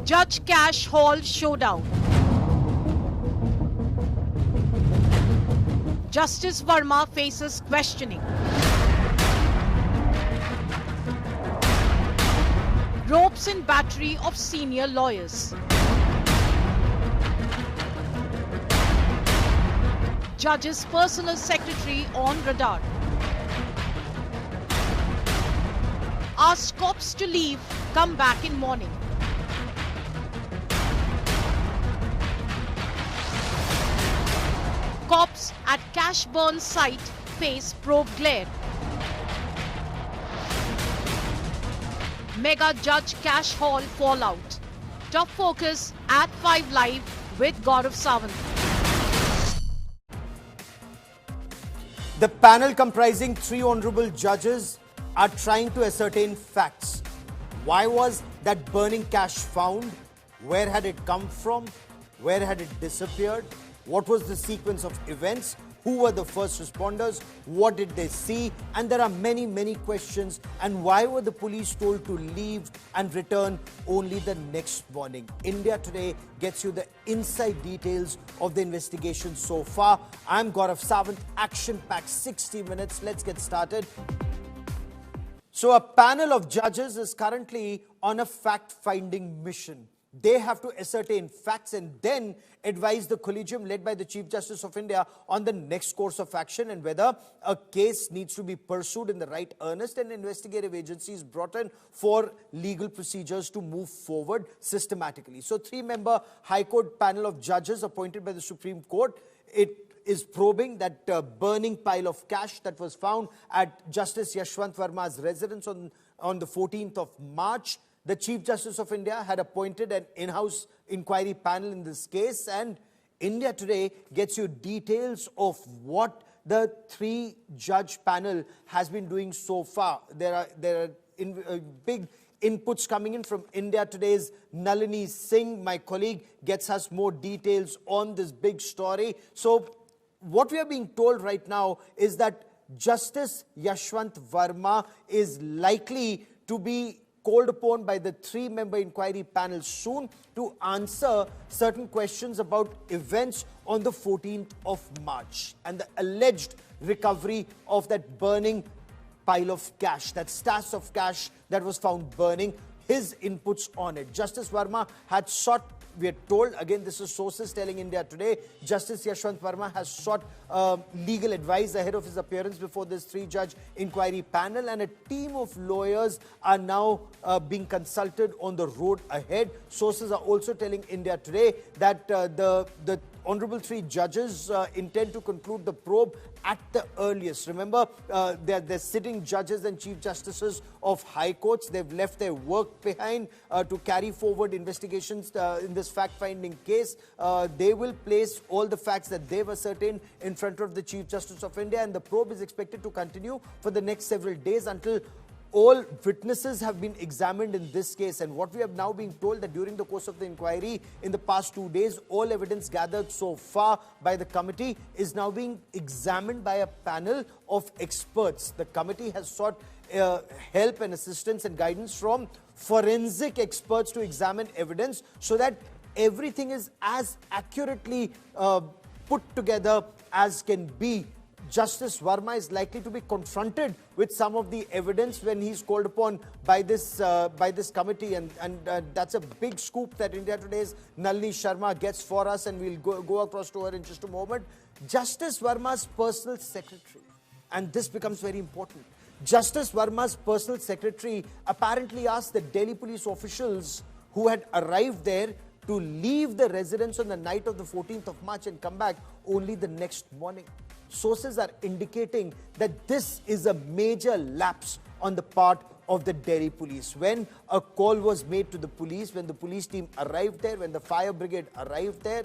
Judge Cash Hall showdown. Justice Verma faces questioning. Ropes in battery of senior lawyers. Judge's personal secretary on radar. Asked cops to leave, come back in morning. Cops at Cashburn site face probe glare. Mega Judge Cash Hall fallout. Top focus at 5 Live with Gaurav Sawant. The panel comprising 3 honorable judges are trying to ascertain facts. Why was that burning cash found? Where had it come from? Where had it disappeared? What was the sequence of events? Who were the first responders? What did they see? And there are many, many questions. And why were the police told to leave and return only the next morning? India Today gets you the inside details of the investigation so far. I'm Gaurav Sawant, action-packed 60 minutes. Let's get started. So a panel of judges is currently on a fact-finding mission. They have to ascertain facts and then advise the collegium led by the Chief Justice of India on the next course of action and whether a case needs to be pursued in the right earnest and investigative agencies brought in for legal procedures to move forward systematically. So 3-member High Court panel of judges appointed by the Supreme Court, it is probing that burning pile of cash that was found at Justice Yashwant Verma's residence on the 14th of March. The Chief Justice of India had appointed an in-house inquiry panel in this case, and India Today gets you details of what the 3-judge panel has been doing so far. There are big inputs coming in from India Today's Nalini Singh. My colleague gets us more details on this big story. So what we are being told right now is that Justice Yashwant Verma is likely to be called upon by the 3-member inquiry panel soon to answer certain questions about events on the 14th of March and the alleged recovery of that burning pile of cash, that stash of cash that was found burning, his inputs on it. Justice Verma had sought, we are told, again this is sources telling India Today, Justice Yashwant Verma has sought legal advice ahead of his appearance before this 3-judge inquiry panel, and a team of lawyers are now being consulted on the road ahead. Sources are also telling India Today that the Honorable 3 judges intend to conclude the probe at the earliest. Remember, they're sitting judges and chief justices of high courts. They've left their work behind to carry forward investigations in this fact-finding case. They will place all the facts that they've ascertained in front of the Chief Justice of India, and the probe is expected to continue for the next several days until all witnesses have been examined in this case. And what we have now been told that during the course of the inquiry in the past 2 days, all evidence gathered so far by the committee is now being examined by a panel of experts. The committee has sought help and assistance and guidance from forensic experts to examine evidence so that everything is as accurately put together as can be. Justice Verma is likely to be confronted with some of the evidence when he's called upon by this committee, and that's a big scoop that India Today's Nalini Sharma gets for us, and we'll go across to her in just a moment. Justice Verma's personal secretary, and this becomes very important. Justice Verma's personal secretary apparently asked the Delhi police officials who had arrived there to leave the residence on the night of the 14th of March and come back only the next morning. Sources are indicating that this is a major lapse on the part of the Delhi police. When a call was made to the police, when the police team arrived there, when the fire brigade arrived there,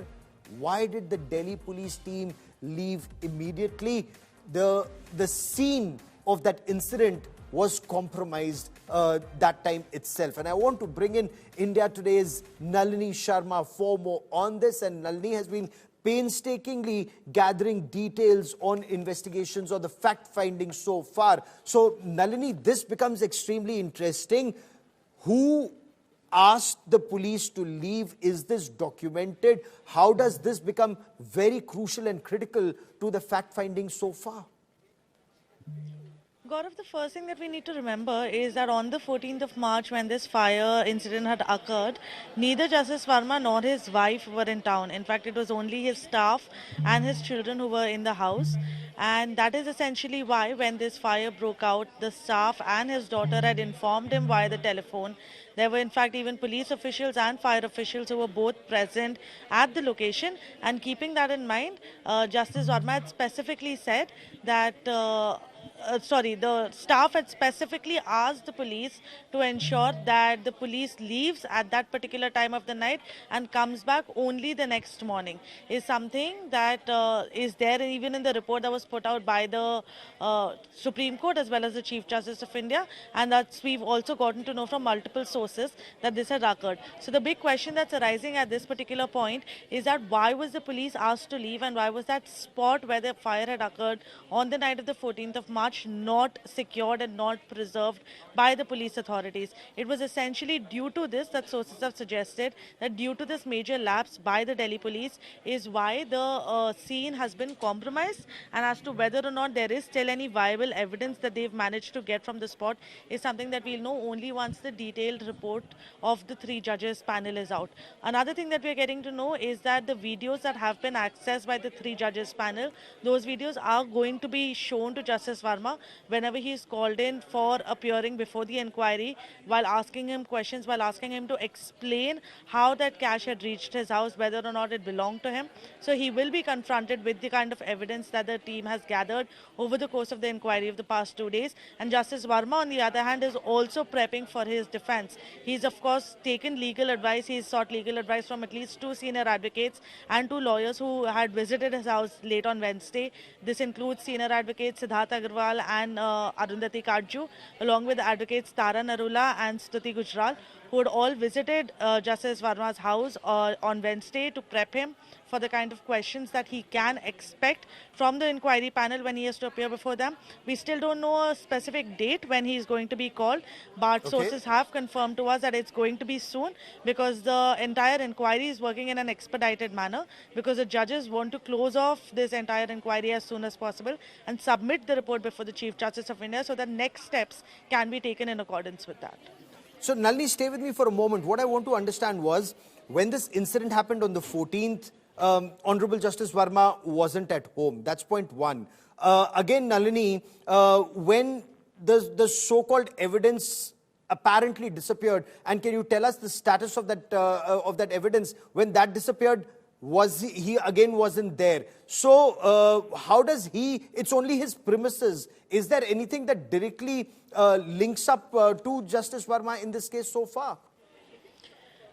why did the Delhi police team leave immediately? The scene of that incident was compromised that time itself. And I want to bring in India Today's Nalini Sharma for more on this. And Nalini has been painstakingly gathering details on investigations or the fact-finding so far. So, Nalini, this becomes extremely interesting. Who asked the police to leave? Is this documented? How does this become very crucial and critical to the fact-finding so far? Gaurav, the first thing that we need to remember is that on the 14th of March, when this fire incident had occurred, neither Justice Verma nor his wife were in town. In fact, it was only his staff and his children who were in the house. And that is essentially why, when this fire broke out, the staff and his daughter had informed him via the telephone. There were, in fact, even police officials and fire officials who were both present at the location. And keeping that in mind, Justice Verma had specifically said that the staff had specifically asked the police to ensure that the police leaves at that particular time of the night and comes back only the next morning, is something that is there even in the report that was put out by the Supreme Court as well as the Chief Justice of India, and that's we've also gotten to know from multiple sources that this had occurred. So the big question that's arising at this particular point is that why was the police asked to leave, and why was that spot where the fire had occurred on the night of the 14th of March not secured and not preserved by the police authorities? It was essentially due to this that sources have suggested that due to this major lapse by the Delhi police is why the scene has been compromised, and as to whether or not there is still any viable evidence that they've managed to get from the spot is something that we'll know only once the detailed report of the 3 judges panel is out. Another thing that we're getting to know is that the videos that have been accessed by the 3 judges panel, those videos are going to be shown to Justice Verma whenever he is called in for appearing before the inquiry, while asking him questions, while asking him to explain how that cash had reached his house, whether or not it belonged to him. So he will be confronted with the kind of evidence that the team has gathered over the course of the inquiry of the past 2 days. And Justice Verma, on the other hand, is also prepping for his defense. He's, of course, taken legal advice. He's sought legal advice from at least 2 senior advocates and 2 lawyers who had visited his house late on Wednesday. This includes senior advocates Siddharth Agarwal and Arundhati Kadju, along with advocates Tara Narula and Stuti Gujral, who had all visited Justice Verma's house on Wednesday to prep him for the kind of questions that he can expect from the inquiry panel when he has to appear before them. We still don't know a specific date when he is going to be called, but sources have confirmed to us that it's going to be soon, because the entire inquiry is working in an expedited manner, because the judges want to close off this entire inquiry as soon as possible and submit the report before the Chief Justice of India so that next steps can be taken in accordance with that. So Nalini, stay with me for a moment. What I want to understand was, when this incident happened on the 14th, Honorable Justice Verma wasn't at home. That's point one. Again, Nalini, when the so-called evidence apparently disappeared, and can you tell us the status of that evidence when that disappeared? Was he again wasn't there? So how does it's only his premises. Is there anything that directly links up to Justice Verma in this case so far?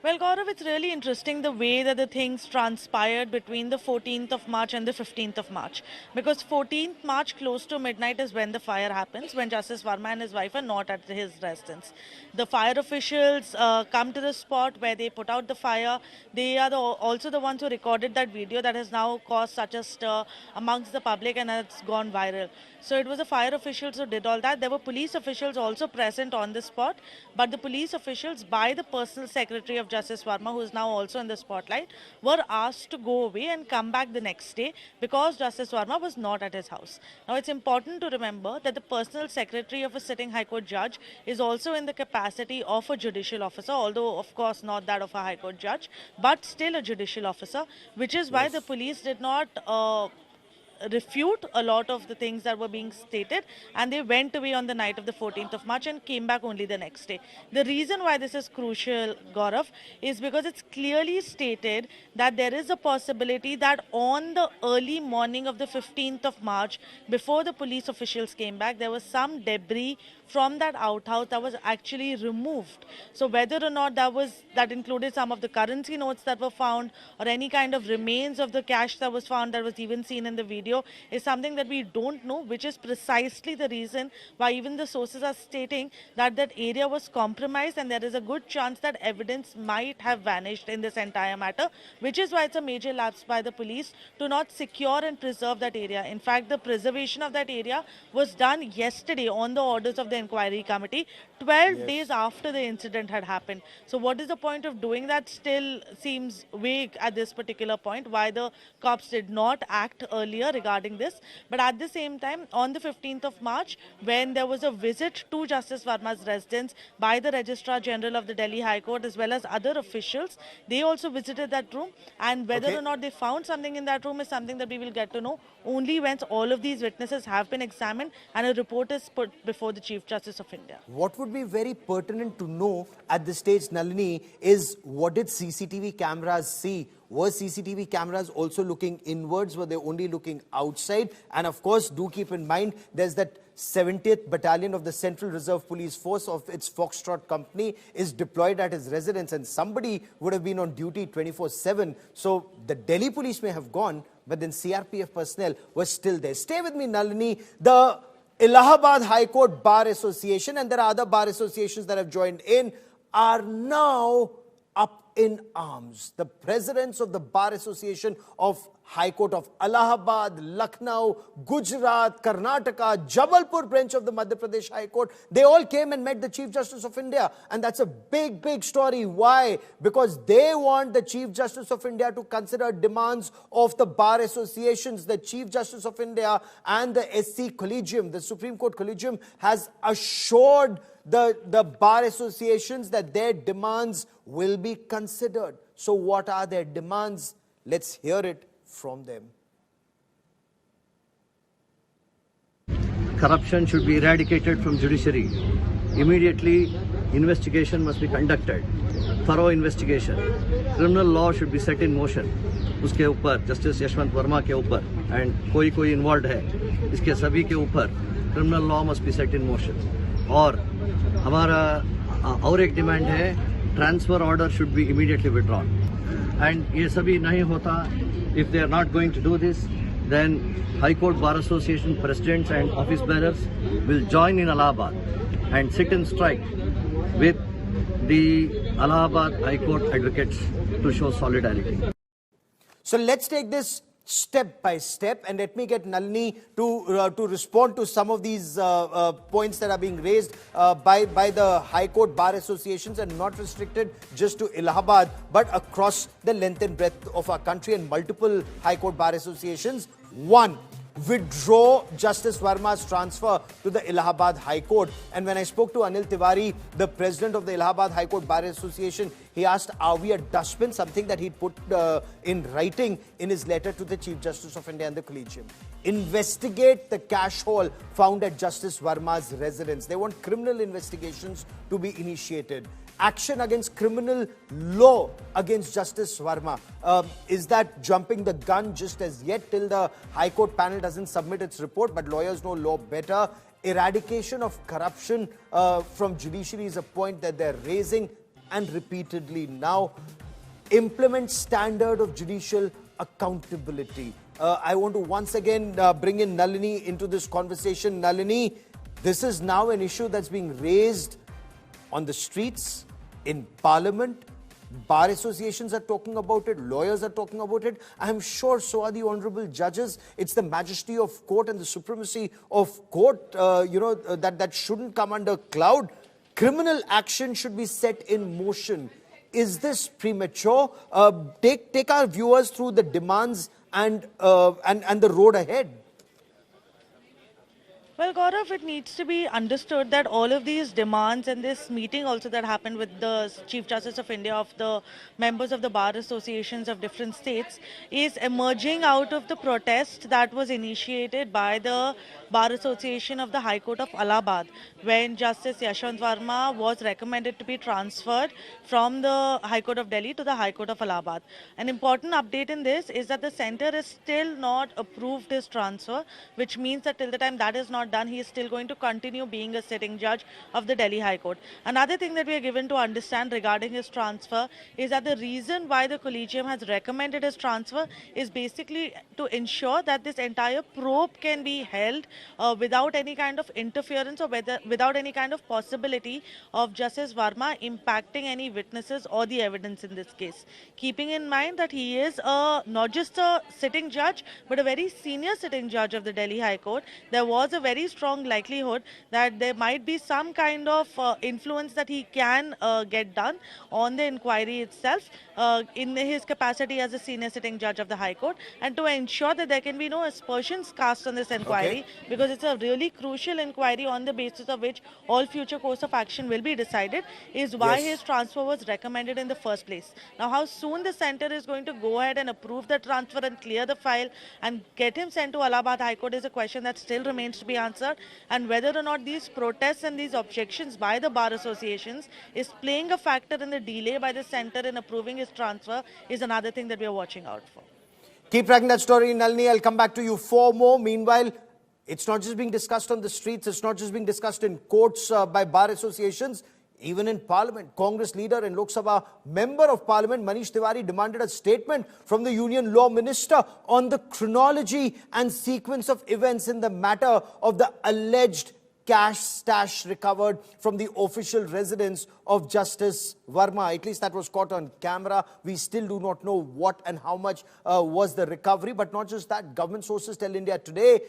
Well, Gaurav, it's really interesting the way that the things transpired between the 14th of March and the 15th of March. Because 14th March, close to midnight, is when the fire happens, when Justice Verma and his wife are not at his residence. The fire officials come to the spot where they put out the fire. They are also the ones who recorded that video that has now caused such a stir amongst the public and has gone viral. So it was the fire officials who did all that. There were police officials also present on the spot, but the police officials, by the personal secretary of Justice Verma, who is now also in the spotlight, were asked to go away and come back the next day because Justice Verma was not at his house. Now, it's important to remember that the personal secretary of a sitting High Court judge is also in the capacity of a judicial officer, although, of course, not that of a High Court judge, but still a judicial officer, which is why the police did not refute a lot of the things that were being stated, and they went away on the night of the 14th of March and came back only the next day. The reason why this is crucial, Gaurav, is because it's clearly stated that there is a possibility that on the early morning of the 15th of March, before the police officials came back, there was some debris from that outhouse that was actually removed. So whether or not that included some of the currency notes that were found, or any kind of remains of the cash that was found that was even seen in the video, video is something that we don't know, which is precisely the reason why even the sources are stating that that area was compromised and there is a good chance that evidence might have vanished in this entire matter, which is why it's a major lapse by the police to not secure and preserve that area. In fact, the preservation of that area was done yesterday on the orders of the inquiry committee, 12 days after the incident had happened. So what is the point of doing that? Still seems vague at this particular point, why the cops did not act earlier regarding this. But at the same time, on the 15th of March, when there was a visit to Justice Verma's residence by the Registrar General of the Delhi High Court as well as other officials, they also visited that room, and whether or not they found something in that room is something that we will get to know only once all of these witnesses have been examined and a report is put before the Chief Justice of India. What would be very pertinent to know at this stage, Nalini, is what did CCTV cameras see? Were CCTV cameras also looking inwards? Were they only looking outside? And of course, do keep in mind, there's that 70th Battalion of the Central Reserve Police Force of its Foxtrot company is deployed at his residence, and somebody would have been on duty 24/7. So the Delhi police may have gone, but then CRPF personnel were still there. Stay with me, Nalini. The Allahabad High Court Bar Association, and there are other bar associations that have joined in, are now up in arms. The presidents of the Bar Association of High Court of Allahabad, Lucknow, Gujarat, Karnataka, Jabalpur branch of the Madhya Pradesh High Court, they all came and met the Chief Justice of India. And that's a big, big story. Why? Because they want the Chief Justice of India to consider demands of the bar associations. The Chief Justice of India and the SC Collegium, the Supreme Court Collegium, has assured the bar associations that their demands will be considered. So what are their demands? Let's hear it from them. Corruption should be eradicated from judiciary. Immediately, investigation must be conducted. Thorough investigation. Criminal law should be set in motion. उसके ऊपर justice Yashwant Verma के ऊपर and कोई involve है, इसके सभी के ऊपर criminal law must be set in motion. और हमारा और एक डिमांड है, transfer order should be immediately withdrawn. And ये सभी नहीं होता. If they are not going to do this, then High Court Bar Association presidents and office bearers will join in Allahabad and sit and strike with the Allahabad High Court advocates to show solidarity. So let's take this step by step, and let me get Nalini to respond to some of these points that are being raised by the High Court Bar Associations, and not restricted just to Allahabad but across the length and breadth of our country, and multiple High Court Bar Associations. One, withdraw Justice Verma's transfer to the Allahabad High Court. And when I spoke to Anil Tiwari, the president of the Allahabad High Court Bar Association, he asked, are we a dustbin? Something that he'd put in writing in his letter to the Chief Justice of India and the Collegium. Investigate the cash haul found at Justice Verma's residence. They want criminal investigations to be initiated. Action against criminal law against Justice Verma. Is that jumping the gun just as yet till the High Court panel doesn't submit its report? But lawyers know law better. Eradication of corruption from judiciary is a point that they're raising, and repeatedly now. Implement standard of judicial accountability. I want to once again bring in Nalini into this conversation. Nalini, this is now an issue that's being raised on the streets, in Parliament. Bar associations are talking about it, lawyers are talking about it. I am sure so are the honorable judges. It's the majesty of court and the supremacy of court, that shouldn't come under cloud. Criminal action should be set in motion. Is this premature? Take our viewers through the demands and the road ahead. Well, Gaurav, it needs to be understood that all of these demands and this meeting also that happened with the Chief Justice of India, of the members of the bar associations of different states, is emerging out of the protest that was initiated by the Bar Association of the High Court of Allahabad when Justice Yashwant Verma was recommended to be transferred from the High Court of Delhi to the High Court of Allahabad. An important update in this is that the centre is still not approved his transfer, which means that till the time that is not not done, he is still going to continue being a sitting judge of the Delhi High Court. Another thing that we are given to understand regarding his transfer is that the reason why the collegium has recommended his transfer is basically to ensure that this entire probe can be held without any kind of interference or without any kind of possibility of Justice Verma impacting any witnesses or the evidence in this case. Keeping in mind that he is not just a sitting judge but a very senior sitting judge of the Delhi High Court, there was a very strong likelihood that there might be some kind of influence that he can get done on the inquiry itself in his capacity as a senior sitting judge of the High Court, and to ensure that there can be no aspersions cast on this inquiry, because it's a really crucial inquiry on the basis of which all future course of action will be decided, is why his transfer was recommended in the first place. Now, how soon the centre is going to go ahead and approve the transfer and clear the file and get him sent to Allahabad High Court is a question that still remains to be answered, and whether or not these protests and these objections by the bar associations is playing a factor in the delay by the centre in approving his transfer is another thing that we are watching out for. Keep tracking that story, Nalini. I'll come back to you for more. Meanwhile, it's not just being discussed on the streets, it's not just being discussed in courts by bar associations, even in Parliament. Congress leader and Lok Sabha member of Parliament, Manish Tiwari, demanded a statement from the Union Law Minister on the chronology and sequence of events in the matter of the alleged cash stash recovered from the official residence of Justice Verma. At least that was caught on camera. We still do not know what and how much was the recovery. But not just that, government sources tell India Today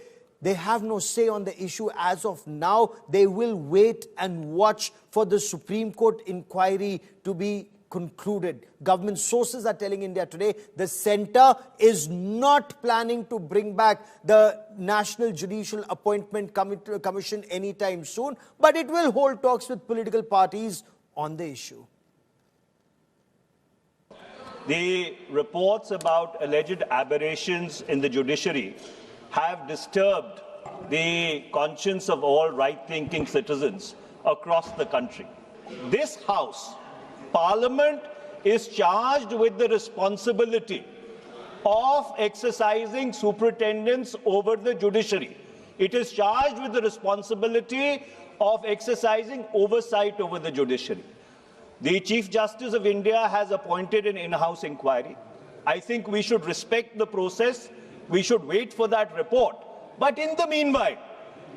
they have no say on the issue as of now. They will wait and watch for the Supreme Court inquiry to be concluded. Government sources are telling India Today the centre is not planning to bring back the National Judicial Appointment Commission anytime soon, but it will hold talks with political parties on the issue. The reports about alleged aberrations in the judiciary have disturbed the conscience of all right-thinking citizens across the country. This House, Parliament, is charged with the responsibility of exercising superintendence over the judiciary. It is charged with the responsibility of exercising oversight over the judiciary. The Chief Justice of India has appointed an in-house inquiry. I think we should respect the process. We should wait for that report. But in the meanwhile,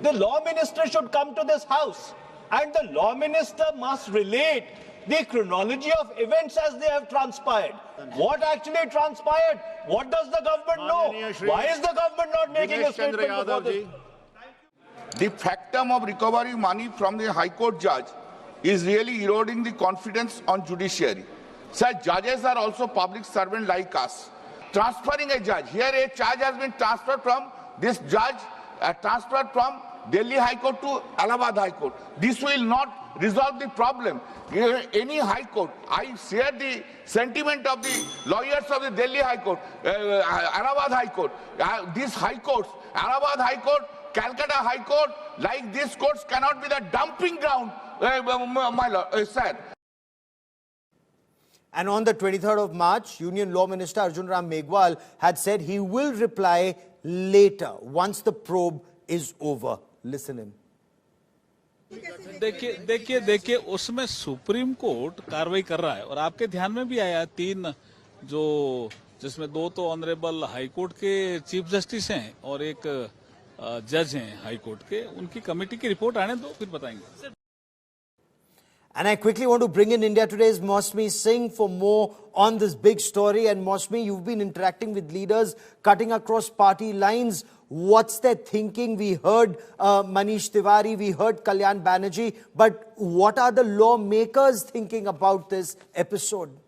the Law Minister should come to this House, and the Law Minister must relate the chronology of events as they have transpired. What actually transpired? What does the government know? Why is the government not making a statement before this? The factum of recovery money from the High Court judge is really eroding the confidence on judiciary. Sir, judges are also public servants like us. Transferring a judge, here a charge has been transferred from this judge, transferred from Delhi High Court to Allahabad High Court. This will not resolve the problem. Any High Court, I share the sentiment of the lawyers of the Delhi High Court, Allahabad High Court. These High Courts, Allahabad High Court, Calcutta High Court, like these courts cannot be the dumping ground, my lord, sir. And on the 23rd of March, Union Law Minister Arjun Ram Meghwal had said he will reply later once the probe is over. Listen in. देखिए उसमें supreme court कार्रवाई कर रहा है और आपके ध्यान में भी आया तीन जो जिसमें दो तो ऑनरेबल हाई कोर्ट के चीफ जस्टिस हैं और एक जज हैं हाई कोर्ट के, उनकी कमेटी की रिपोर्ट आने दो फिर बताएंगे. And I quickly want to bring in India Today's Mosmi Singh for more on this big story. And Mosmi, you've been interacting with leaders, cutting across party lines. What's their thinking? We heard Manish Tiwari, we heard Kalyan Banerjee. But what are the lawmakers thinking about this episode?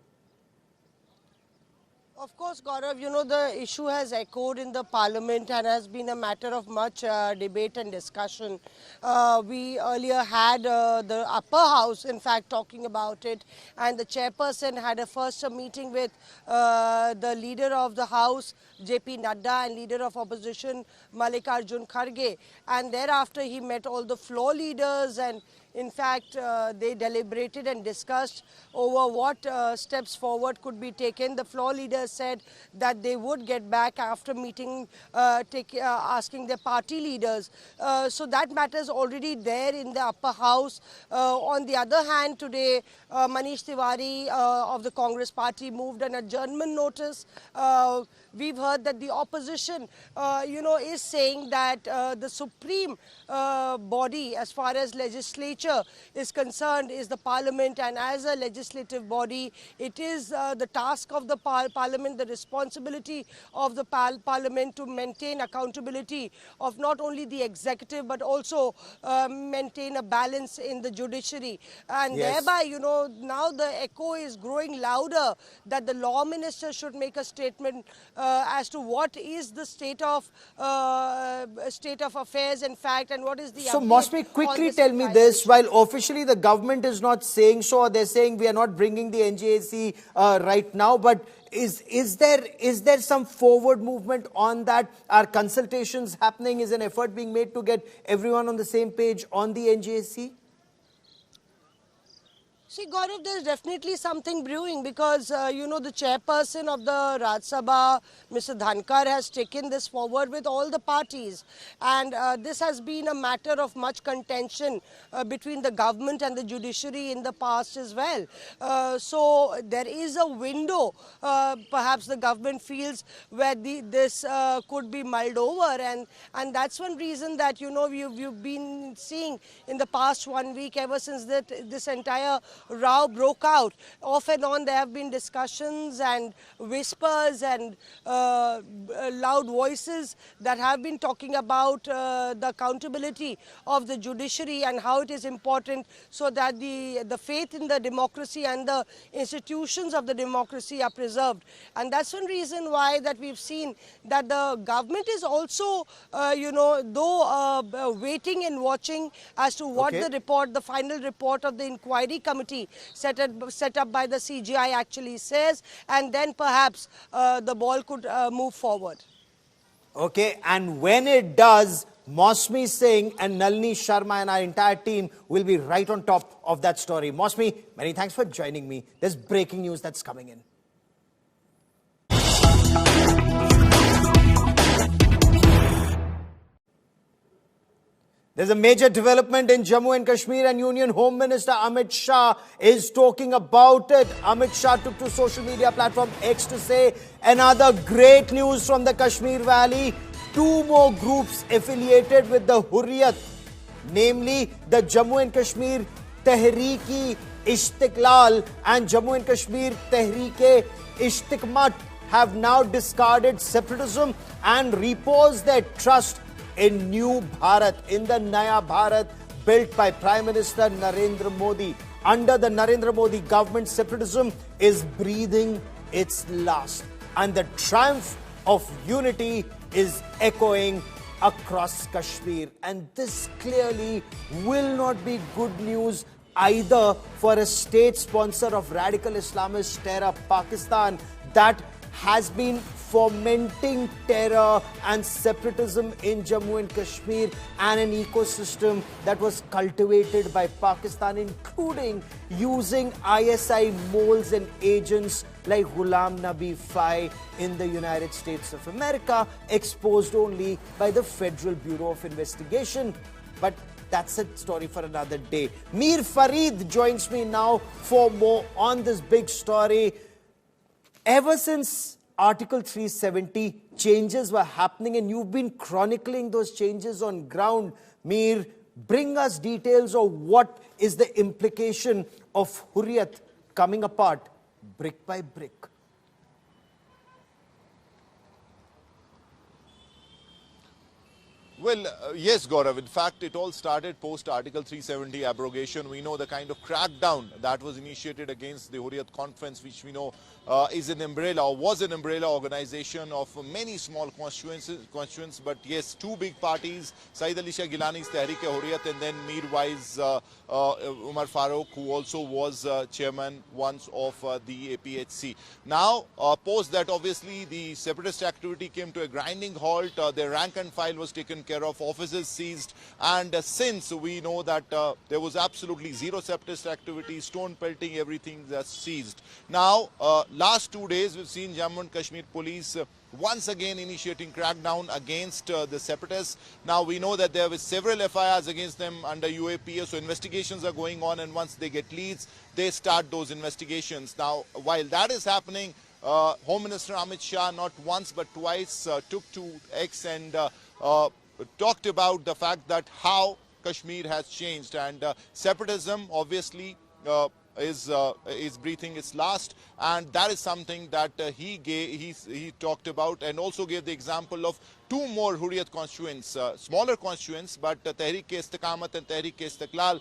Of course, Gaurav, you know, the issue has echoed in the parliament and has been a matter of much debate and discussion. We earlier had the upper house, in fact, talking about it, and the chairperson had a first meeting with the leader of the house, JP Nadda, and leader of opposition, Mallikarjun Kharge, and thereafter he met all the floor leaders, and In fact, they deliberated and discussed over what steps forward could be taken. The floor leaders said that they would get back after meeting, asking their party leaders. So that matter is already there in the upper house. On the other hand, today, Manish Tiwari of the Congress party moved an adjournment notice. We've heard that the opposition, is saying that the supreme body, as far as legislature is concerned, is the parliament, and as a legislative body, it is the task of the parliament, the responsibility of the parliament to maintain accountability of not only the executive but also maintain a balance in the judiciary. And thereby, now the echo is growing louder that the law minister should make a statement as to what is the state of affairs, in fact, and what is the So Mosmi, quickly tell me this, while officially the government is not saying so, or they're saying we are not bringing the NJAC right now, but is there some forward movement on that? Are consultations happening? Is an effort being made to get everyone on the same page on the NJAC? See, Gaurav, there's definitely something brewing because, the chairperson of the Rajya Sabha, Mr. Dhankar, has taken this forward with all the parties. And this has been a matter of much contention between the government and the judiciary in the past as well. So there is a window, perhaps the government feels, where this could be mulled over. And that's one reason that, you've been seeing in the past 1 week, ever since this entire row broke out. Off and on there have been discussions and whispers and loud voices that have been talking about the accountability of the judiciary and how it is important so that the faith in the democracy and the institutions of the democracy are preserved. And that's one reason why that we've seen that the government is also, waiting and watching as to what the final report of the inquiry committee set up by the CGI actually says, and then perhaps the ball could move forward. Okay, and when it does, Mosmi Singh and Nalini Sharma and our entire team will be right on top of that story. Mosmi, many thanks for joining me. There's breaking news that's coming in. There's a major development in Jammu and Kashmir, and Union Home Minister Amit Shah is talking about it. Amit Shah took to social media platform X to say another great news from the Kashmir Valley. 2 more groups affiliated with the Hurriyat, namely the Jammu and Kashmir Tehreek-e-Istiqlal and Jammu and Kashmir Tehreek-e-Ishtiqmat, have now discarded separatism and reposed their trust in New Bharat, in the Naya Bharat built by Prime Minister Narendra Modi. Under the Narendra Modi government, separatism is breathing its last. And the triumph of unity is echoing across Kashmir. And this clearly will not be good news either for a state sponsor of radical Islamist terror, Pakistan, that has been fomenting terror and separatism in Jammu and Kashmir, and an ecosystem that was cultivated by Pakistan, including using ISI moles and agents like Ghulam Nabi Fai in the United States of America, exposed only by the Federal Bureau of Investigation. But that's a story for another day. Mir Farid joins me now for more on this big story. Ever since Article 370 changes were happening, and you've been chronicling those changes on ground, Mir, bring us details of what is the implication of Hurriyat coming apart brick by brick. Well, yes, Gaurav. In fact, it all started post Article 370 abrogation. We know the kind of crackdown that was initiated against the Hurriyat Conference, which we know is an umbrella, or was an umbrella organization of many small constituents. But yes, 2 big parties, Saeed Ali Shah Gilani's Tehreek-e-Hurriyat, and then Meerwise Umar Farooq, who also was chairman once of the APHC. Now, post that, obviously, the separatist activity came to a grinding halt. Their rank and file was taken care care of, offices seized, and since we know that there was absolutely zero separatist activity, stone pelting, everything that's seized. Now, last 2 days we've seen Jammu and Kashmir police once again initiating crackdown against the separatists. Now we know that there were several FIRs against them under UAPA, so investigations are going on, and once they get leads, they start those investigations. Now, while that is happening, Home Minister Amit Shah not once but twice took to X and talked about the fact that how Kashmir has changed, and separatism obviously is breathing its last, and that is something that he talked about, and also gave the example of 2 more Hurriyat constituents, smaller constituents, but Tehreek-e-Istiqamat and Tehreek-e-Istiqlal,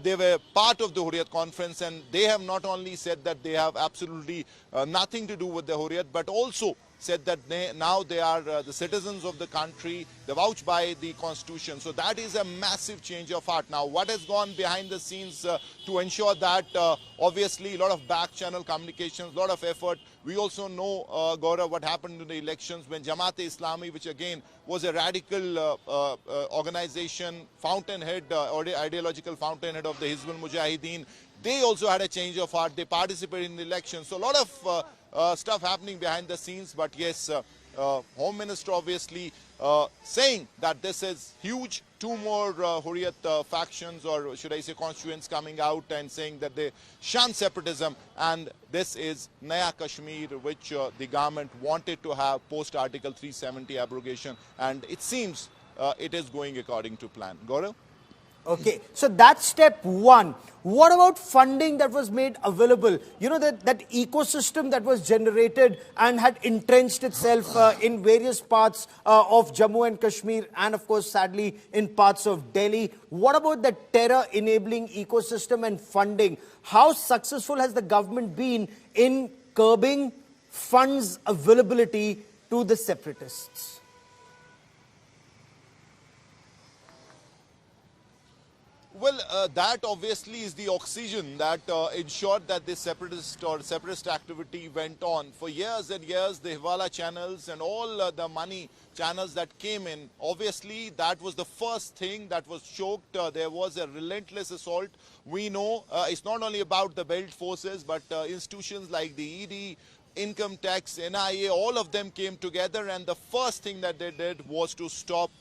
they were part of the Hurriyat conference, and they have not only said that they have absolutely nothing to do with the Hurriyat, but also said that now they are the citizens of the country, they vouch by the constitution. So that is a massive change of heart. Now, what has gone behind the scenes to ensure that, obviously, a lot of back channel communications, a lot of effort. We also know, Gaurav, what happened in the elections when Jamaat-e-Islami, which again was a radical organization, fountainhead, ideological fountainhead of the Hizbul Mujahideen, they also had a change of heart. They participated in the election. So a lot of stuff happening behind the scenes, but yes, Home Minister obviously saying that this is huge. 2 more Hurriyat factions, or should I say constituents, coming out and saying that they shun separatism, and this is Naya Kashmir, which the government wanted to have post Article 370 abrogation, and it seems it is going according to plan. Gaurav? Okay, so that's step 1. What about funding that was made available? You know, that ecosystem that was generated and had entrenched itself in various parts of Jammu and Kashmir, and of course, sadly, in parts of Delhi. What about the terror-enabling ecosystem and funding? How successful has the government been in curbing funds availability to the separatists? Well, that obviously is the oxygen that ensured that this separatist activity went on. For years and years, the Hawala channels and all the money channels that came in, obviously that was the first thing that was choked. There was a relentless assault. We know it's not only about the belt forces, but institutions like the ED, income tax, NIA, all of them came together, and the first thing that they did was to stop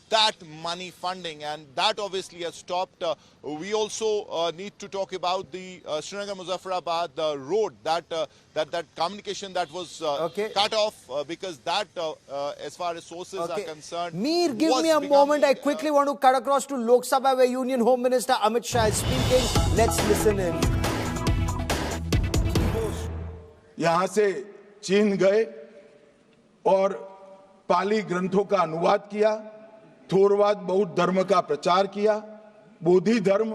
that money funding, and that obviously has stopped. We also need to talk about the Srinagar-Muzaffarabad road, that communication that was cut off because that, as far as sources are concerned... Mir, give me a moment. I quickly want to cut across to Lok Sabha, where Union Home Minister Amit Shah is speaking. Let's listen in. यहाँ से चीन गए और पाली ग्रंथों का अनुवाद किया, थोरवाद बौद्ध धर्म का प्रचार किया, बोधि धर्म,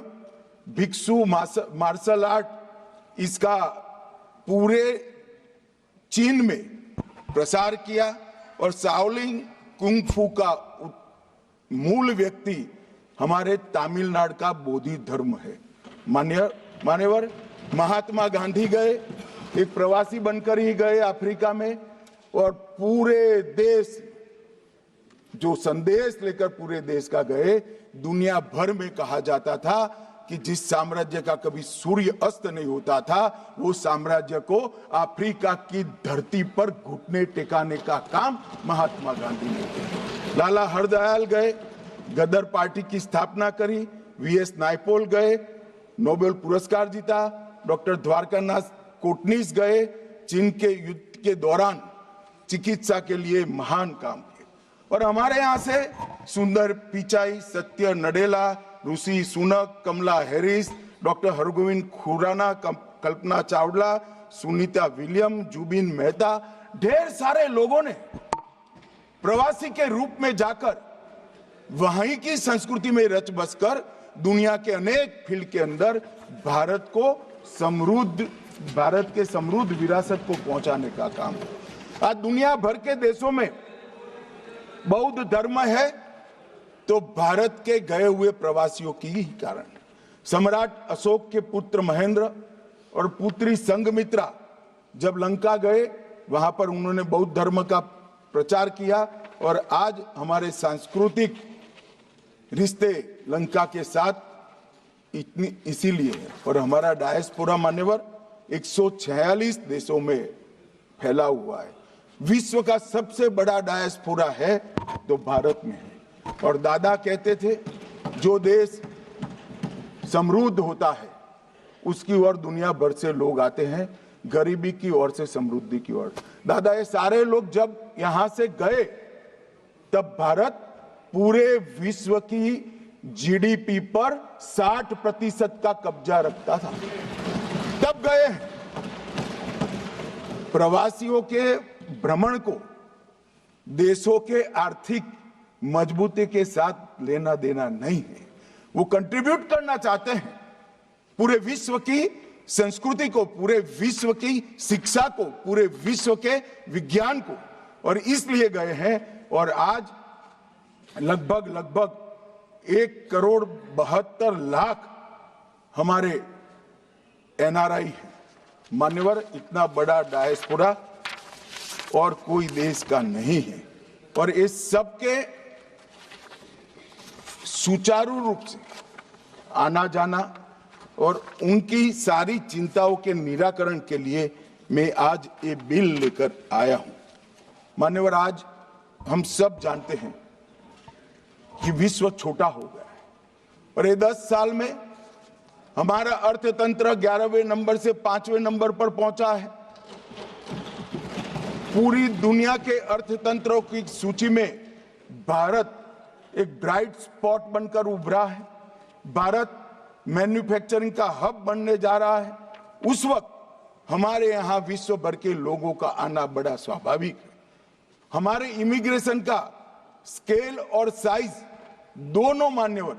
भिक्षु मार्शल आर्ट, इसका पूरे चीन में प्रसार किया, और शाओलिन कुंग फू का मूल व्यक्ति हमारे तमिलनाडु का बोधि धर्म है। मान्यवर महात्मा गांधी गए, एक प्रवासी बनकर ही गए अफ्रीका में, और पूरे देश जो संदेश लेकर पूरे देश का गए, दुनिया भर में कहा जाता था कि जिस साम्राज्य का कभी सूर्य अस्त नहीं होता था, वो साम्राज्य को अफ्रीका की धरती पर घुटने टेकाने का काम महात्मा गांधी ने किया। लाला हरदयाल गए, गदर पार्टी की स्थापना करी, वीएस नायपॉल गए, नोबेल पुरस्कार जीता, डॉक्टर द्वारकानाथ कोटनीस गए, चीन के युद्ध के दौरान चिकित्सा के लिए महान काम किए, और हमारे यहाँ से सुंदर पिचाई, सत्य नडेला, ऋषि सुनक, कमला Harris, doctor Hargovind Khurana, Kalpana Chawla, Sunita William, Zubin Mehta, ढेर सारे लोगों ने प्रवासी के रूप में जाकर वहीं की संस्कृति में रच बसकर दुनिया के अनेक फील्ड के अंदर भारत के समृद्ध विरासत को पहुंचाने का काम। आज दुनिया भर के देशों में बौद्ध धर्म है तो भारत के गए हुए प्रवासियों की ही कारण। सम्राट अशोक के पुत्र महेंद्र और पुत्री संघमित्रा जब लंका गए, वहां पर उन्होंने बौद्ध धर्म का प्रचार किया, और आज हमारे सांस्कृतिक रिश्ते लंका के साथ इसीलिए है। और हमारा डायस्पोरा मान्यवर 146 देशों में फैला हुआ है। विश्व का सबसे बड़ा डायस्पोरा है तो भारत में है। और दादा कहते थे जो देश समृद्ध होता है उसकी ओर दुनिया भर से लोग आते हैं, गरीबी की ओर से समृद्धि की ओर। दादा ये सारे लोग जब यहां से गए तब भारत पूरे विश्व की जीडीपी पर 60% का कब्जा रखता था, तब गए। प्रवासियों के भ्रमण को देशों के आर्थिक मजबूती के साथ लेना देना नहीं है। वो कंट्रीब्यूट करना चाहते हैं पूरे विश्व की संस्कृति को, पूरे विश्व की शिक्षा को, पूरे विश्व के विज्ञान को, और इसलिए गए हैं। और आज लगभग 1,72,00,000 हमारे एनआरआई हैं। मान्यवर इतना बड़ा डायस्पोरा और कोई देश का नहीं है। और इस सबके सुचारू रूप से आना जाना और उनकी सारी चिंताओं के निराकरण के लिए मैं आज ये बिल लेकर आया हूं। मान्यवर आज हम सब जानते हैं कि विश्व छोटा हो गया है और ये 10 साल में हमारा अर्थतंत्र 11वें नंबर से 5वें नंबर पर पहुंचा है। पूरी दुनिया के अर्थतंत्रों की सूची में भारत एक ब्राइट स्पॉट बनकर उभरा है। भारत मैन्युफैक्चरिंग का हब बनने जा रहा है। उस वक्त हमारे यहाँ विश्व भर के लोगों का आना बड़ा स्वाभाविक है। हमारे इमिग्रेशन का स्केल और साइज दोनों मान्यवर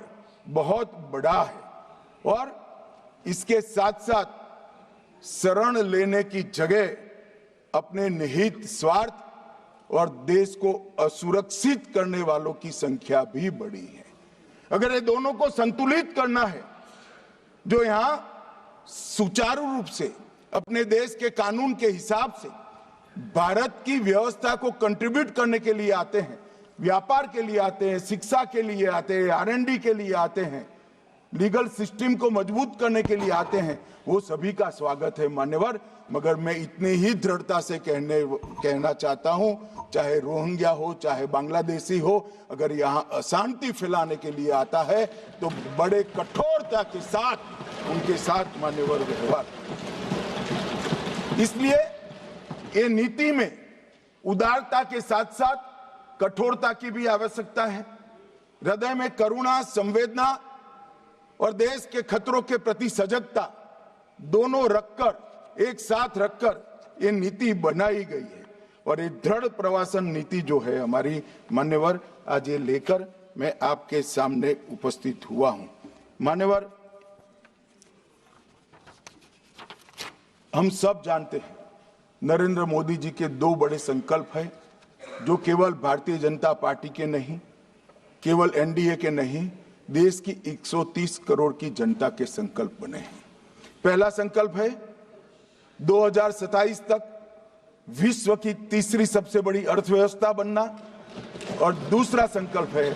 बहुत बड़ा है और इसके साथ साथ शरण लेने की जगह अपने निहित स्वार्थ और देश को असुरक्षित करने वालों की संख्या भी बढ़ी है। अगर ये दोनों को संतुलित करना है, जो यहां सुचारू रूप से अपने देश के कानून के हिसाब से भारत की व्यवस्था को कंट्रीब्यूट करने के लिए आते हैं, व्यापार के लिए आते हैं, शिक्षा के लिए आते हैं, R&D के लिए आते हैं, लीगल सिस्टम को मजबूत करने के लिए आते हैं, वो सभी का स्वागत है मान्यवर। मगर मैं इतनी ही दृढ़ता से कहना चाहता हूं, चाहे रोहिंग्या हो, चाहे बांग्लादेशी हो, अगर यहाँ अशांति फैलाने के लिए आता है तो बड़े कठोरता के साथ उनके साथ मान्यवर व्यवहार। इसलिए ये नीति में उदारता के साथ साथ कठोरता की भी आवश्यकता है। हृदय में करुणा, संवेदना और देश के खतरों के प्रति सजगता दोनों रखकर, एक साथ रखकर ये नीति बनाई गई है। और ये दृढ़ प्रवासन नीति जो है हमारी मान्यवर, आज ये लेकर मैं आपके सामने उपस्थित हुआ हूं। मान्यवर, हम सब जानते हैं नरेंद्र मोदी जी के 2 बड़े संकल्प हैं जो केवल भारतीय जनता पार्टी के नहीं, केवल एनडीए के नहीं, देश की 130 करोड़ की जनता के संकल्प बने हैं। पहला संकल्प है 2027 तक विश्व की तीसरी सबसे बड़ी अर्थव्यवस्था बनना और दूसरा संकल्प है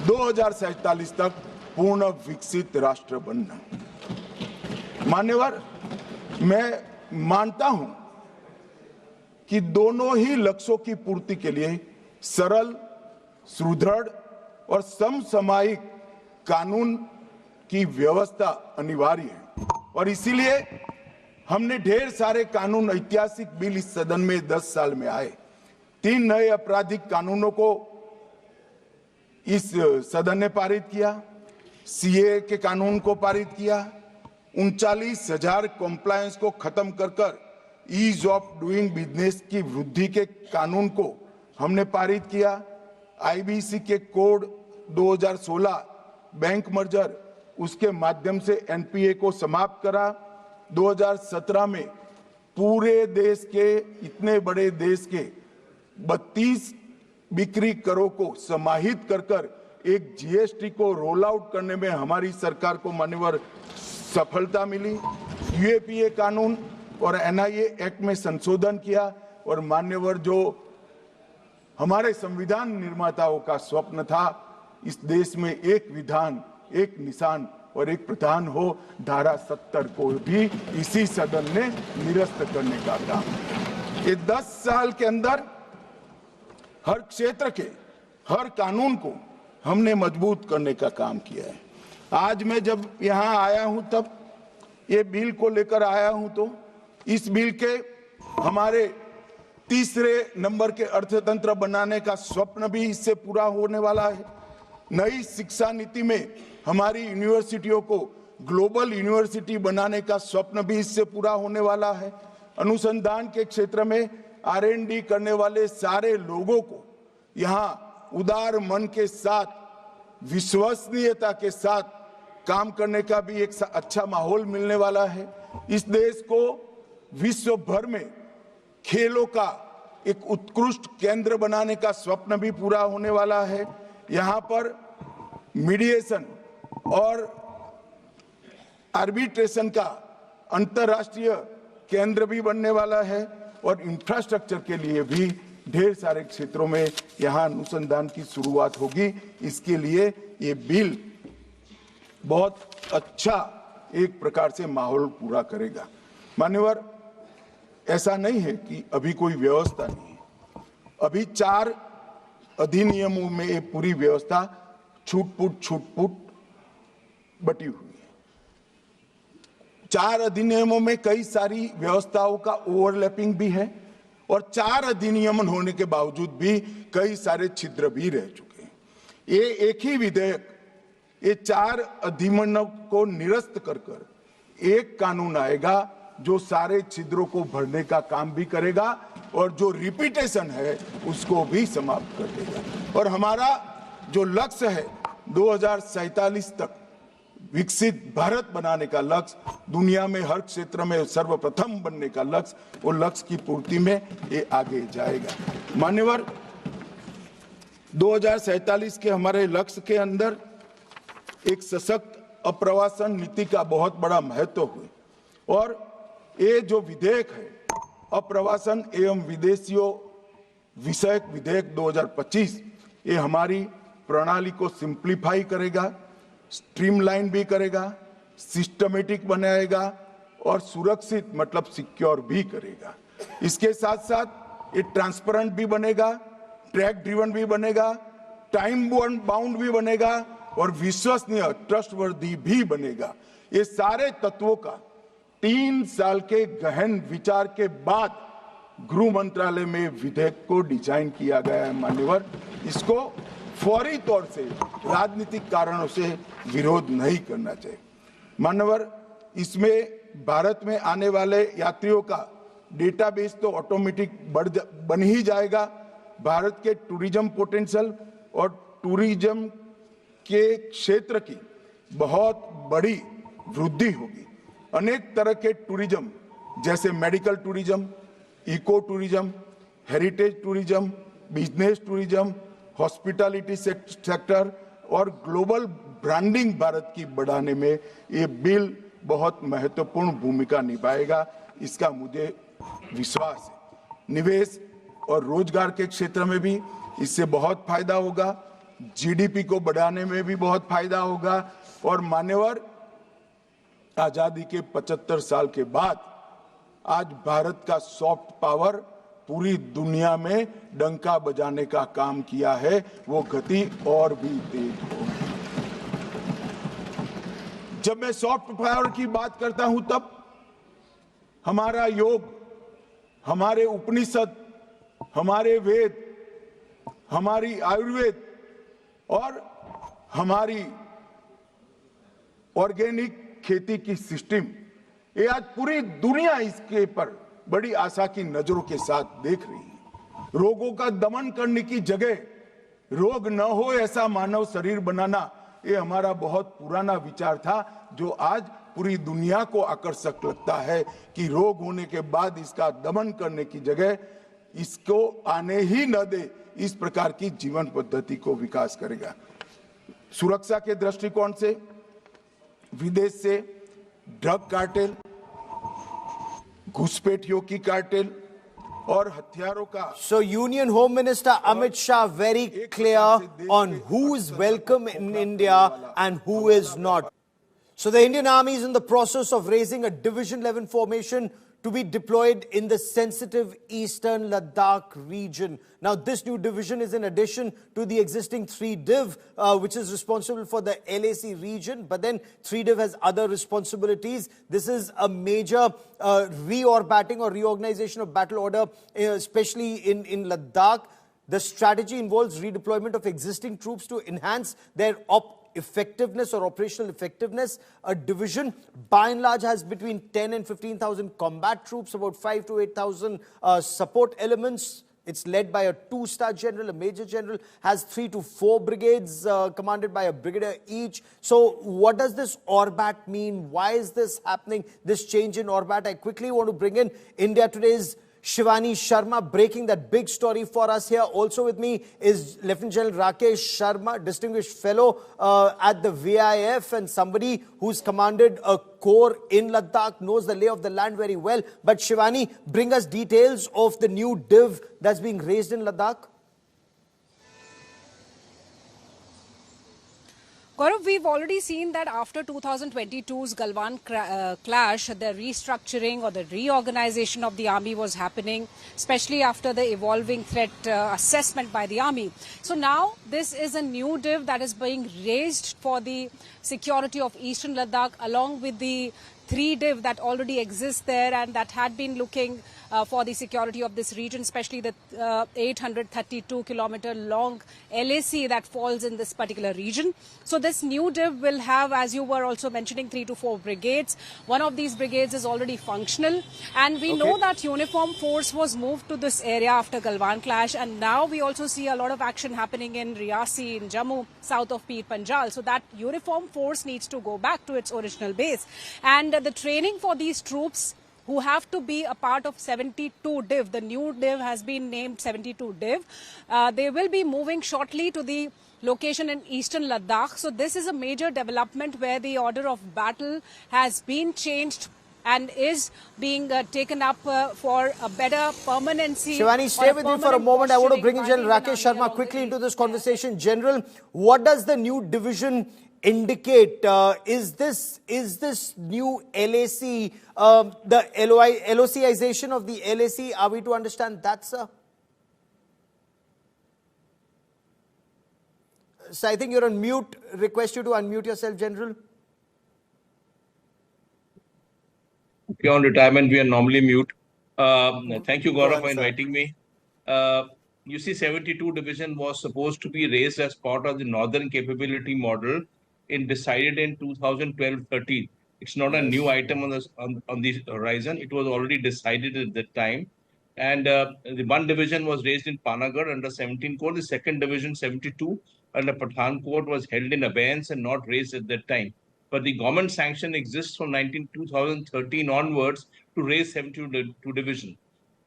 2047 तक पूर्ण विकसित राष्ट्र बनना। मान्यवर, मैं मानता हूं कि दोनों ही लक्ष्यों की पूर्ति के लिए सरल, सुदृढ़ और समसामयिक कानून की व्यवस्था अनिवार्य है और इसीलिए हमने ढेर सारे कानून, ऐतिहासिक बिल इस सदन में 10 साल में आए। 3 नए आपराधिक कानूनों को इस सदन ने पारित किया, सीए के कानून को पारित किया, 39,000 कॉम्प्लायंस को खत्म कर ईज ऑफ डूइंग बिजनेस की वृद्धि के कानून को हमने पारित किया, आईबीसी के कोड 2016 बैंक मर्जर, उसके माध्यम से एनपीए को समाप्त करा। 2017 में पूरे देश के, इतने बड़े देश के 32 बिक्री करों को समाहित कर एक जीएसटी को रोल आउट करने में हमारी सरकार को मान्यवर सफलता मिली। यूएपीए कानून और एनआईए एक्ट में संशोधन किया और मान्यवर जो हमारे संविधान निर्माताओं का स्वप्न था, इस देश में एक विधान, एक निशान और एक प्रधान हो, धारा 70 को भी इसी सदन ने निरस्त करने का काम। ये 10 साल के अंदर हर क्षेत्र के हर कानून को हमने मजबूत करने का काम किया है। आज मैं जब यहाँ आया हूँ तब ये बिल को लेकर आया हूँ, तो इस बिल के हमारे तीसरे नंबर के अर्थतंत्र बनाने का स्वप्न भी इससे पूरा होने वाला है। नई शिक्षा नीति में हमारी यूनिवर्सिटियों को ग्लोबल यूनिवर्सिटी बनाने का स्वप्न भी इससे पूरा होने वाला है। अनुसंधान के क्षेत्र में R&D करने वाले सारे लोगों को यहाँ उदार मन के साथ, विश्वसनीयता के साथ काम करने का भी एक अच्छा माहौल मिलने वाला है। इस देश को विश्व भर में खेलों का एक उत्कृष्ट केंद्र बनाने का स्वप्न भी पूरा होने वाला है। यहाँ पर मीडिएशन और आर्बिट्रेशन का अंतर्राष्ट्रीय केंद्र भी बनने वाला है और इंफ्रास्ट्रक्चर के लिए भी ढेर सारे क्षेत्रों में यहाँ अनुसंधान की शुरुआत होगी। इसके लिए ये बिल बहुत अच्छा एक प्रकार से माहौल पूरा करेगा। मान्यवर, ऐसा नहीं है कि अभी कोई व्यवस्था नहीं है। अभी 4 अधिनियमों में ये पूरी व्यवस्था छूट-फूट बटी हुई है। 4 अधिनियमों में कई सारी व्यवस्थाओं का ओवरलैपिंग भी है और 4 अधिनियम होने के बावजूद भी कई सारे छिद्र भी रह चुके हैं। ये एक ही विधेयक ये 4 अधिनियमों को निरस्त कर एक कानून आएगा जो सारे छिद्रों को भरने का काम भी करेगा और जो रिपीटेशन है उसको भी समाप्त कर देगा। और हमारा जो लक्ष्य है 2047 तक विकसित भारत बनाने का लक्ष्य, दुनिया में हर क्षेत्र में सर्वप्रथम बनने का लक्ष्य, वो लक्ष्य की पूर्ति में ये आगे जाएगा। मान्यवर, 2047 के हमारे लक्ष्य के अंदर एक सशक्त अप्रवासन नीति का बहुत बड़ा महत्व है और ये जो विधेयक है अप्रवासन एवं विदेशियों विषयक विधेयक 2025, ये हमारी प्रणाली को सिंप्लीफाई करेगा, स्ट्रीमलाइन भी करेगा, सिस्टमेटिक बनाएगा और सुरक्षित मतलब सिक्योर भी करेगा। इसके साथ साथ ये ट्रांसपेरेंट भी बनेगा, ट्रैक ड्रिवन भी बनेगा, टाइम बाउंड भी बनेगा और विश्वसनीय ट्रस्टवर्दी भी बनेगा। ये सारे तत्वों का 3 साल के गहन विचार के बाद गृह मंत्रालय में विधेयक को डिजाइन किया गया है। मान्यवर, इसको फौरी तौर से राजनीतिक कारणों से विरोध नहीं करना चाहिए। मान्यवर, इसमें भारत में आने वाले यात्रियों का डेटाबेस तो ऑटोमेटिक बन ही जाएगा। भारत के टूरिज्म पोटेंशियल और टूरिज्म के क्षेत्र की बहुत बड़ी वृद्धि होगी। अनेक तरह के टूरिज्म जैसे medical tourism, eco tourism, heritage tourism, business tourism, hospitality sector और ग्लोबल ब्रांडिंग भारत की बढ़ाने में ये बिल बहुत महत्वपूर्ण भूमिका निभाएगा, इसका मुझे विश्वास है। निवेश और रोजगार के क्षेत्र में भी इससे बहुत फायदा होगा, जीडीपी को बढ़ाने में भी बहुत फायदा होगा और मान्यवर, आजादी के 75 साल के बाद आज भारत का सॉफ्ट पावर पूरी दुनिया में डंका बजाने का काम किया है, वो गति और भी तेज होगी। जब मैं सॉफ्ट पावर की बात करता हूं तब हमारा योग, हमारे उपनिषद, हमारे वेद, हमारी आयुर्वेद और हमारी ऑर्गेनिक खेती की सिस्टम, ये आज पूरी दुनिया इसके पर बड़ी आशा की नजरों के साथ देख रही है। रोगों का दमन करने की जगह रोग न हो ऐसा मानव शरीर बनाना, ये हमारा बहुत पुराना विचार था जो आज पूरी दुनिया को आकर्षक लगता है कि रोग होने के बाद इसका दमन करने की जगह इसको आने ही न दे, इस प्रकार की जीवन पद्धति को विकास करेगा। सुरक्षा के दृष्टिकोण से विदेश से ड्रग कार्टेल, घुसपैठियों की कार्टेल, और हथियारों का So Union Home Minister Amit Shah very clear on who is welcome in India and who is not. So the Indian Army is in the process of raising a Division 11 formation to be deployed in the sensitive eastern Ladakh region. Now this new division is in addition to the existing 3 Div, which is responsible for the LAC region, but then 3 Div has other responsibilities. This is a major reorbiting or reorganization of battle order, especially in Ladakh. The strategy involves redeployment of existing troops to enhance their effectiveness or operational effectiveness. A division by and large has between 10 and 15,000 combat troops, about 5 to 8,000 support elements. It's led by a 2-star general, a major general, has 3 to 4 brigades commanded by a brigadier each. So what does this Orbat mean? Why is this happening, this change in Orbat? I quickly want to bring in India Today's Shivani Sharma breaking that big story for us here. Also with me is Lieutenant General Rakesh Sharma, distinguished fellow at the VIF and somebody who's commanded a corps in Ladakh, knows the lay of the land very well. But Shivani, bring us details of the new div that's being raised in Ladakh. Gaurav, we've already seen that after 2022's Galwan clash, the restructuring or the reorganization of the army was happening, especially after the evolving threat assessment by the army. So now this is a new div that is being raised for the security of eastern Ladakh, along with the 3 Div that already exists there and that had been looking for the security of this region, especially the 832-kilometer long LAC that falls in this particular region. So this new div will have, as you were also mentioning, 3 to 4 brigades. One of these brigades is already functional, and we know that uniform force was moved to this area after Galwan clash, and now we also see a lot of action happening in Riyasi, in Jammu, south of Pir Panjal. So that uniform force needs to go back to its original base, and the training for these troops who have to be a part of 72 Div. The new Div has been named 72 Div. They will be moving shortly to the location in eastern Ladakh. So this is a major development where the order of battle has been changed and is being taken up for a better permanency. Shivani, stay with me for a moment. I want to bring in General Rakesh Sharma quickly into this conversation. General, what does the new division indicate? Is this new LAC, the LOCization of the LAC? Are we to understand that, sir? So I think you're on mute. Request you to unmute yourself, General. Okay, on retirement, we are normally mute. Thank you, Gaurav, for inviting me. You see, 72 Division was supposed to be raised as part of the Northern Capability Model decided in 2012-13. It's not a new item on the horizon. It was already decided at that time. And the 1 division was raised in Panagarh under 17 Corps. The 2nd Division, 72, under Pathankot was held in abeyance and not raised at that time. But the government sanction exists from 2013 onwards to raise 72 Division.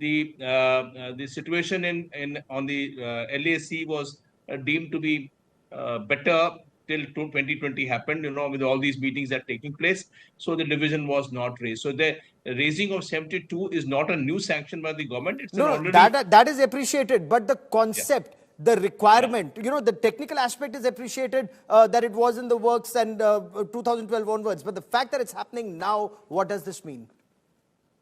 The situation on the LAC was deemed to be better till 2020 happened, with all these meetings that are taking place. So the division was not raised. So the raising of 72 is not a new sanction by the government. It's that is appreciated, but the concept, the requirement, the technical aspect is appreciated, that it was in the works and 2012 onwards. But the fact that it's happening now, what does this mean?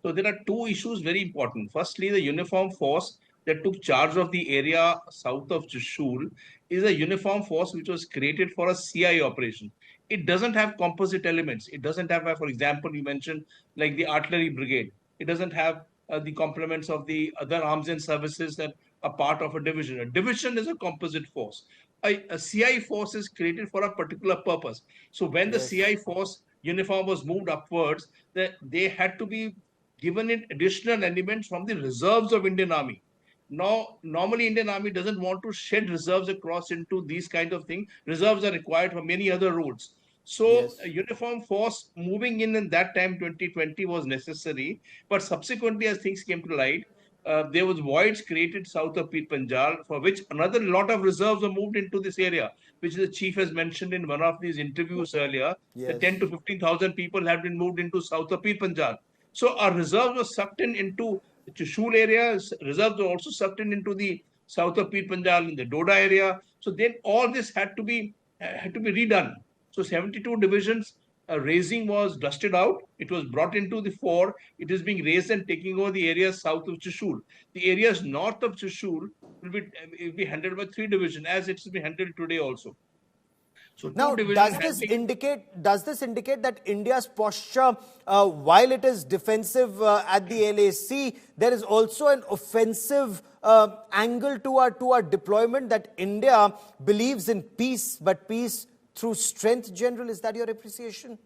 So there are 2 issues very important. Firstly, the uniform force that took charge of the area south of Trishul is a uniform force which was created for a CI operation. It doesn't have composite elements. It doesn't have, for example, you mentioned like the artillery brigade. It doesn't have the complements of the other arms and services that are part of a division. A division is a composite force. A CI force is created for a particular purpose. So when the CI force uniform was moved upwards, they had to be given it additional elements from the reserves of Indian Army. Now, normally Indian Army doesn't want to shed reserves across into these kind of things. Reserves are required for many other roles. So a uniform force moving in that time, 2020, was necessary. But subsequently, as things came to light, there was voids created south of Pir Panjal, for which another lot of reserves were moved into this area, which the chief has mentioned in one of these interviews earlier. The 10 to 15,000 people have been moved into south of Pir Panjal. So our reserves were sucked into Chushul area, reserves were also sucked into the south of Pir Panjal in the Doda area. So then all this had to be redone. So 72 divisions raising was dusted out. It was brought into the fore. It is being raised and taking over the areas south of Chushul. The areas north of Chushul will be handled by 3 divisions, as it has been handled today also. So now, does this indicate that India's posture, while it is defensive at the LAC, there is also an offensive angle to our deployment, that India believes in peace, but peace through strength, General? Is that your appreciation?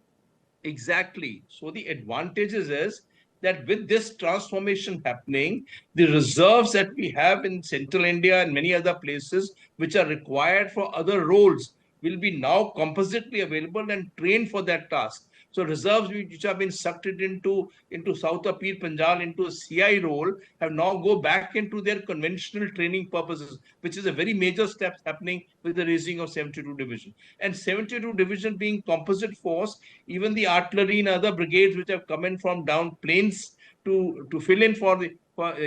Exactly. So the advantages is that with this transformation happening, the reserves that we have in central India and many other places which are required for other roles will be now compositely available and trained for that task. So reserves which have been sucked into south of Pir Panjal into a CI role have now go back into their conventional training purposes, which is a very major step happening with the raising of 72 Division. And 72 Division being composite force, even the artillery and other brigades which have come in from down plains to fill in for the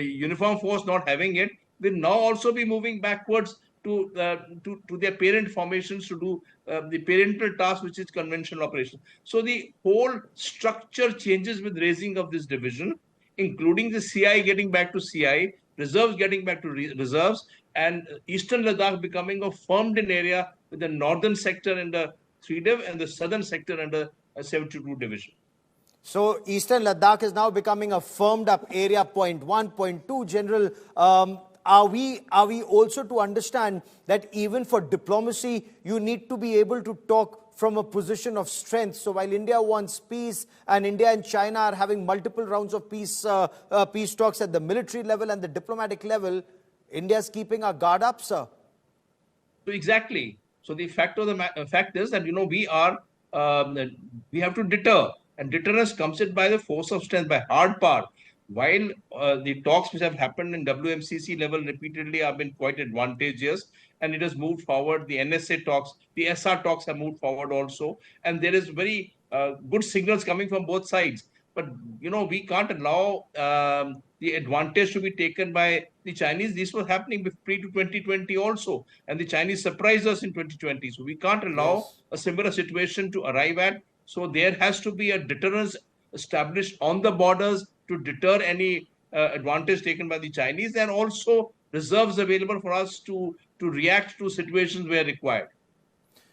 uniform force not having it, will now also be moving backwards to their parent formations to do the parental task, which is conventional operation. So the whole structure changes with raising of this division, including the CI getting back to CI, reserves getting back to reserves, and Eastern Ladakh becoming a firmed-in area with the northern sector under 3-Div and the southern sector under 72 Division. So Eastern Ladakh is now becoming a firmed-up area. Point 1, point 2, General. Are we also to understand that even for diplomacy, you need to be able to talk from a position of strength? So while India wants peace, and India and China are having multiple rounds of peace talks at the military level and the diplomatic level, India is keeping our guard up, sir. So exactly. So the fact is that we have to deter, and deterrence comes in by the force of strength, by hard power. While the talks which have happened in WMCC level repeatedly have been quite advantageous, and it has moved forward, the NSA talks, the SR talks have moved forward also, and there is very good signals coming from both sides. But, we can't allow the advantage to be taken by the Chinese. This was happening pre to 2020 also, and the Chinese surprised us in 2020. So we can't allow a similar situation to arrive at. So there has to be a deterrence established on the borders to deter any advantage taken by the Chinese, and also reserves available for us to react to situations where required.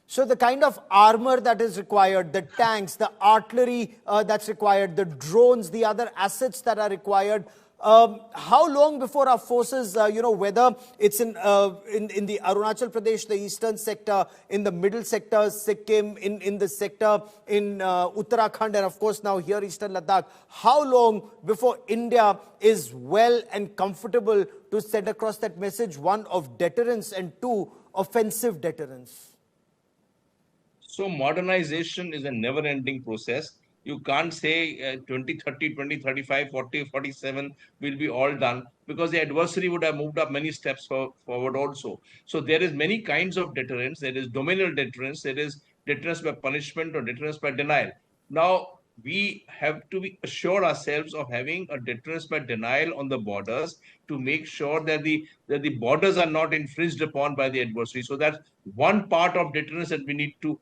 So the kind of armor that is required, the tanks, the artillery that's required, the drones, the other assets that are required, how long before our forces, whether it's in the Arunachal Pradesh, the eastern sector, in the middle sector, Sikkim, in the sector in Uttarakhand, and of course now here Eastern Ladakh, how long before India is well and comfortable to send across that message, one of deterrence and two, offensive deterrence? So modernization is a never-ending process. You can't say 2030, 2035, 40, 47 will be all done, because the adversary would have moved up many steps forward also. So there is many kinds of deterrence. There is dominal deterrence. There is deterrence by punishment or deterrence by denial. Now, we have to assure ourselves of having a deterrence by denial on the borders to make sure that the borders are not infringed upon by the adversary. So that's one part of deterrence that we need to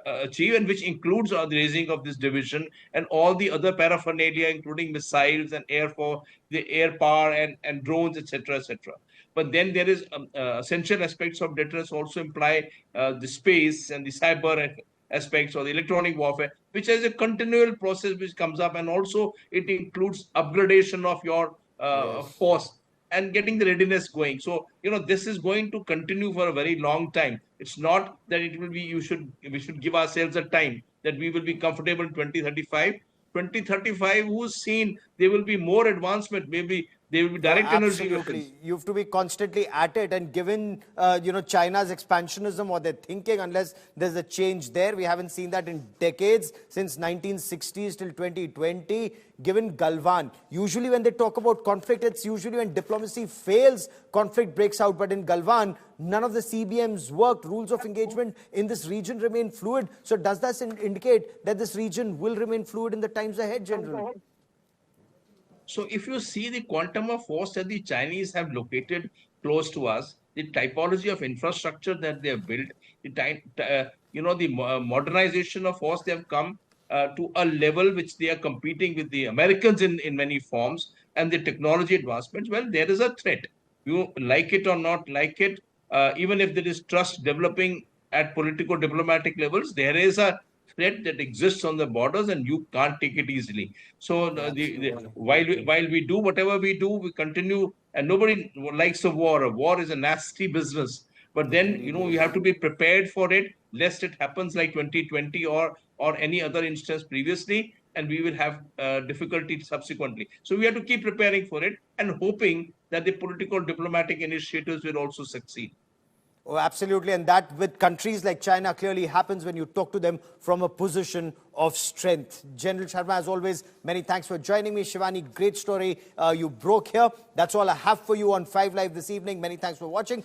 achieve, and which includes the raising of this division and all the other paraphernalia, including missiles and the air power and drones, etc., etc. But then there is essential aspects of deterrence also imply the space and the cyber aspects or the electronic warfare, which is a continual process which comes up, and also it includes upgradation of your force and getting the readiness going. So, this is going to continue for a very long time. It's not that it will be, we should give ourselves a time that we will be comfortable in 2035. 2035, who's seen there will be more advancement, maybe there will be direct energy weapons. You have to be constantly at it, and given China's expansionism or their thinking, unless there's a change there, we haven't seen that in decades, since 1960s till 2020. Given Galwan, usually when they talk about conflict, it's usually when diplomacy fails, conflict breaks out. But in Galwan, none of the CBMs worked. Rules of engagement in this region remain fluid. So does that indicate that this region will remain fluid in the times ahead, General? So if you see the quantum of force that the Chinese have located close to us, the typology of infrastructure that they have built, the modernization of force, they have come to a level which they are competing with the Americans in many forms, and the technology advancements. Well, there is a threat. You like it or not like it, even if there is trust developing at political diplomatic levels, there is a threat that exists on the borders, and you can't take it easily. So while we do whatever we do, we continue, and nobody likes a war. A war is a nasty business. But then, you have to be prepared for it, lest it happens like 2020 or any other instance previously, and we will have difficulty subsequently. So we have to keep preparing for it and hoping that the political diplomatic initiatives will also succeed. Oh, absolutely. And that with countries like China clearly happens when you talk to them from a position of strength. General Sharma, as always, many thanks for joining me. Shivani, great story you broke here. That's all I have for you on 5 Live this evening. Many thanks for watching.